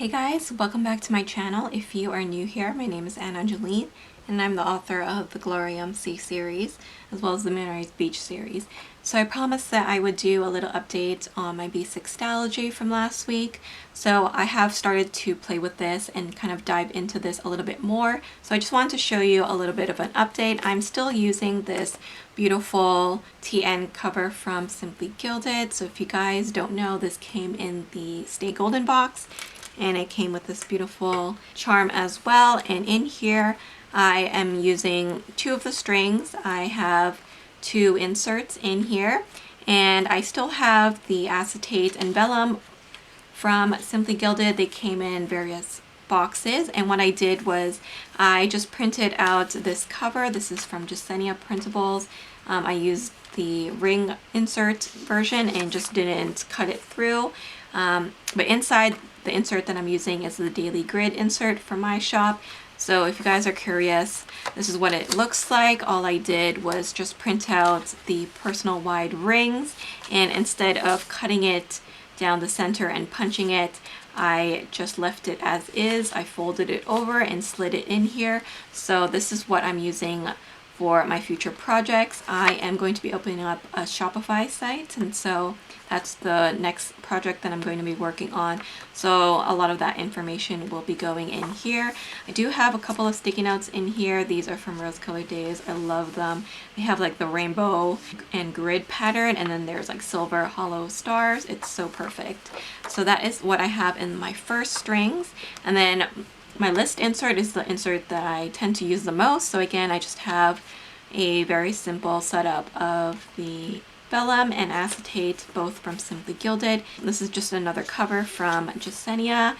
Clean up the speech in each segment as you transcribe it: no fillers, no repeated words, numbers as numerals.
Hey guys, welcome back to my channel. If you are new here, my name is Jolene, and I'm the author of the Glorium Sea series as well as the MOONRISE Beach series. So I promised that I would do a little update on my basic Stalogy from last week. So I have started to play with this and kind of dive into this a little bit more. So I just wanted to show you a little bit of an update. I'm still using this beautiful TN cover from Simply Gilded. So if you guys don't know, this came in the Stay Golden box. And it came with this beautiful charm as well. And in here I am using two of the strings. I have two inserts in here, and I still have the acetate and vellum from Simply Gilded. They came in various boxes, and what I did was I just printed out this cover. This is from Jolene Printables. I used the ring insert version and just didn't cut it through. But inside the insert that I'm using is the Daily Grid insert from my shop. So if you guys are curious, this is what it looks like. All I did was just print out the personal wide rings, and instead of cutting it down the center and punching it, I just left it as is. I folded it over and slid it in here. So this is what I'm using for my future projects. I am going to be opening up a Shopify site, and so that's the next project that I'm going to be working on. So a lot of that information will be going in here. I do have a couple of sticky notes in here. These are from Rose Colored Days. I love them. They have like the rainbow and grid pattern, and then there's like silver hollow stars. It's so perfect. So that is what I have in my first strings. And then my list insert is the insert that I tend to use the most. So again, I just have a very simple setup of the vellum and acetate, both from Simply Gilded. This is just another cover from Jolene.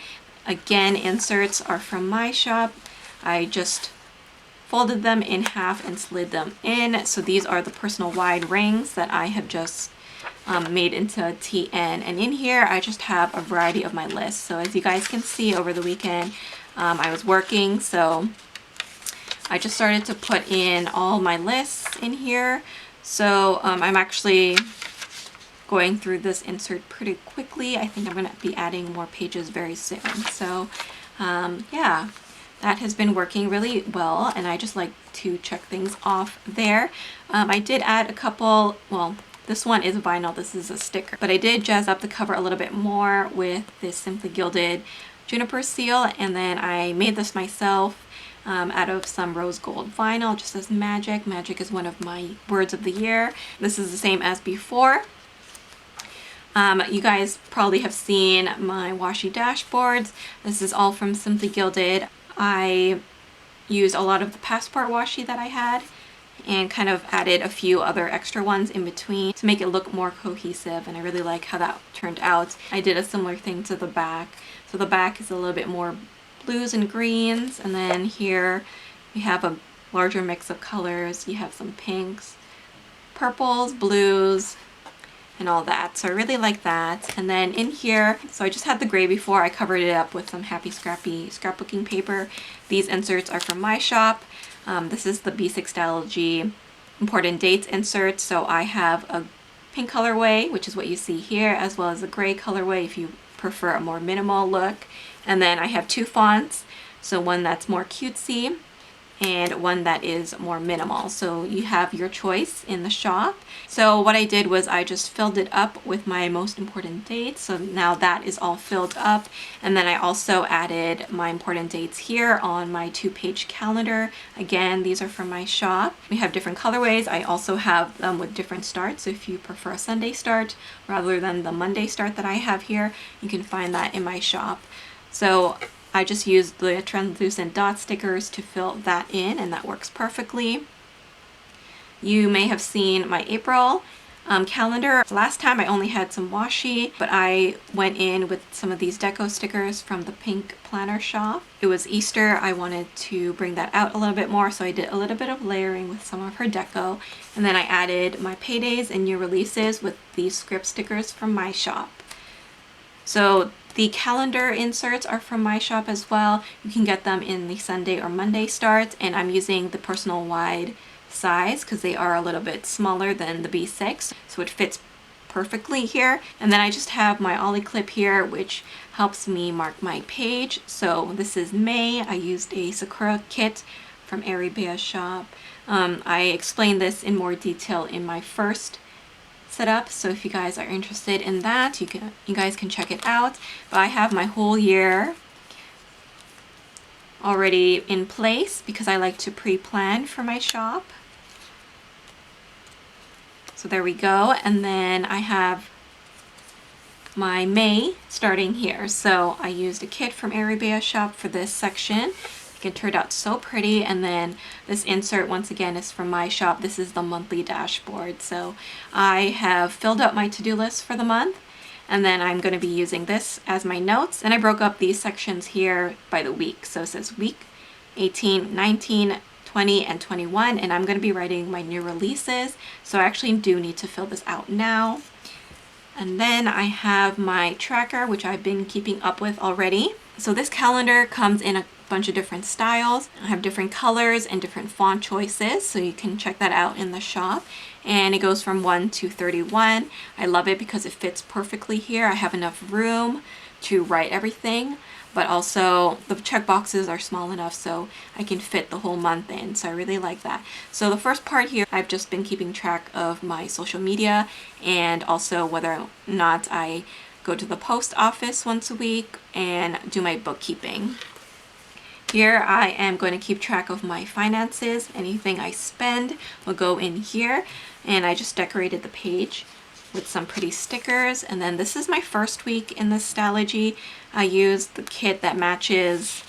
Again, inserts are from my shop. I just folded them in half and slid them in. So these are the personal wide rings that I have just made into TN. And in here, I just have a variety of my lists. So as you guys can see, over the weekend, I was working, so I just started to put in all my lists in here. So I'm actually going through this insert pretty quickly. I think I'm going to be adding more pages very soon. So yeah, that has been working really well, and I just like to check things off there. I did add a couple, well, this one is vinyl, this is a sticker, but I did jazz up the cover a little bit more with this Simply Gilded juniper seal, and then I made this myself out of some rose gold vinyl. It just says magic. Magic is one of my words of the year. This is the same as before. You guys probably have seen my washi dashboards. This is all from Simply Gilded. I used a lot of the passport washi that I had and kind of added a few other extra ones in between to make it look more cohesive, and I really like how that turned out. I did a similar thing to the back. So the back is a little bit more blues and greens, and then here we have a larger mix of colors. You have some pinks, purples, blues, and all that. So I really like that. And then in here, so I just had the gray before. I covered it up with some Happy Scrappy scrapbooking paper. These inserts are from my shop. This is the B6 Stalogy important dates insert. So I have a pink colorway, which is what you see here, as well as a gray colorway if you prefer a more minimal look. And then I have two fonts, so one that's more cutesy and one that is more minimal. So you have your choice in the shop. So what I did was I just filled it up with my most important dates. So now that is all filled up. And then I also added my important dates here on my 2-page calendar. Again, these are from my shop. We have different colorways. I also have them with different starts. So if you prefer a Sunday start rather than the Monday start that I have here, you can find that in my shop. So I just used the translucent dot stickers to fill that in, and that works perfectly. You may have seen my April calendar. Last time I only had some washi, but I went in with some of these deco stickers from the Pink Planner shop. It was Easter. I wanted to bring that out a little bit more, so I did a little bit of layering with some of her deco, and then I added my paydays and new releases with these script stickers from my shop. So the calendar inserts are from my shop as well. You can get them in the Sunday or Monday start, and I'm using the personal wide size because they are a little bit smaller than the B6, so it fits perfectly here. And then I just have my ollie clip here, which helps me mark my page. So this is May. I used a Sakura kit from Ariebea shop. I explained this in more detail in my first setup, so if you guys are interested in that, you guys can check it out. But I have my whole year already in place because I like to pre-plan for my shop. So there we go. And then I have my May starting here. So I used a kit from Ariebea shop for this section. It turned out so pretty. And then this insert once again is from my shop. This is the monthly dashboard. So I have filled out my to-do list for the month, and then I'm going to be using this as my notes. And I broke up these sections here by the week. So it says week 18, 19, 20, and 21, and I'm going to be writing my new releases. So I actually do need to fill this out now. And then I have my tracker, which I've been keeping up with already. So this calendar comes in a bunch of different styles. I have different colors and different font choices, so you can check that out in the shop. And it goes from 1 to 31. I love it because it fits perfectly here. I have enough room to write everything, but also the check boxes are small enough so I can fit the whole month in. So I really like that. So the first part here, I've just been keeping track of my social media and also whether or not I go to the post office once a week and do my bookkeeping. Here I am going to keep track of my finances. Anything I spend will go in here, and I just decorated the page with some pretty stickers. And then this is my first week in the Stylogy. I used the kit that matches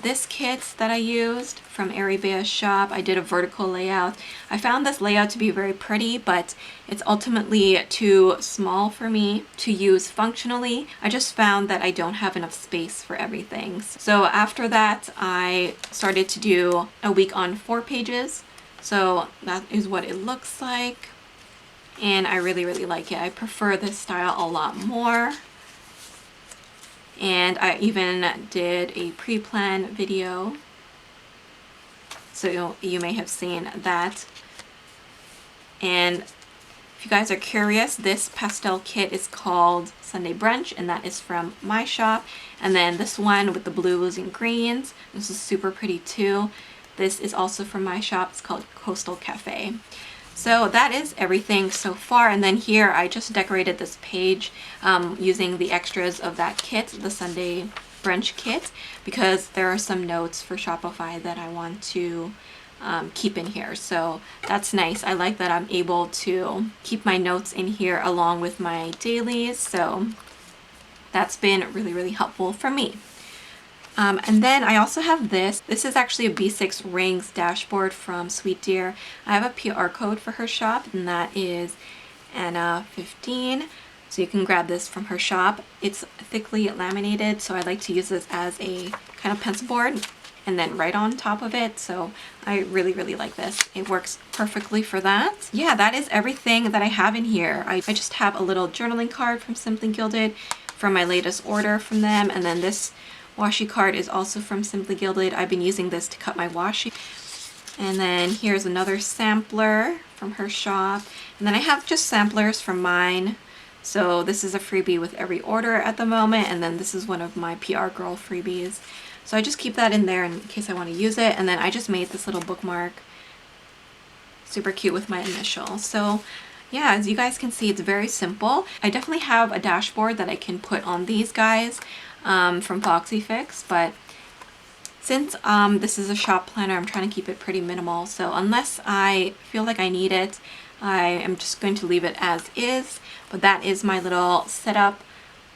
this kit that I used from Ariebea's shop. I did a vertical layout. I found this layout to be very pretty, but it's ultimately too small for me to use functionally. I just found that I don't have enough space for everything. So after that, I started to do a week on 4 pages. So that is what it looks like. And I really, really like it. I prefer this style a lot more. And I even did a pre-plan video, so you may have seen that. And if you guys are curious, this pastel kit is called Sunday Brunch, and that is from my shop. And then this one with the blues and greens, this is super pretty too. This is also from my shop. It's called Coastal Cafe. So that is everything so far. And then here I just decorated this page using the extras of that kit, the Sunday Brunch kit, because there are some notes for Shopify that I want to keep in here. So that's nice. I like that I'm able to keep my notes in here along with my dailies. So that's been really, really helpful for me. And then I also have this. This is actually a B6 Rings dashboard from Sweet Deer. I have a PR code for her shop, and that is Anna15. So you can grab this from her shop. It's thickly laminated, so I like to use this as a kind of pencil board and then write on top of it. So I really, really like this. It works perfectly for that. Yeah, that is everything that I have in here. I just have a little journaling card from Simply Gilded from my latest order from them, and then this washi card is also from Simply Gilded. I've been using this to cut my washi. And then here's another sampler from her shop. And then I have just samplers from mine. So this is a freebie with every order at the moment. And then this is one of my PR Girl freebies. So I just keep that in there in case I want to use it. And then I just made this little bookmark. Super cute with my initials. So yeah, as you guys can see, it's very simple. I definitely have a dashboard that I can put on these guys from Foxy Fix, but since this is a shop planner, I'm trying to keep it pretty minimal. So unless I feel like I need it, I am just going to leave it as is. But that is my little setup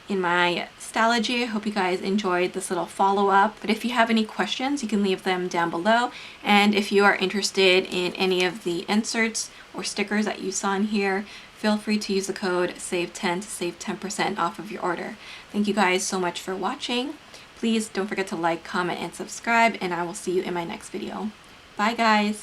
in my Stylogy. I hope you guys enjoyed this little follow-up. But if you have any questions, you can leave them down below. And if you are interested in any of the inserts or stickers that you saw in here, feel free to use the code SAVE10 to save 10% off of your order. Thank you guys so much for watching. Please don't forget to like, comment, and subscribe, and I will see you in my next video. Bye guys!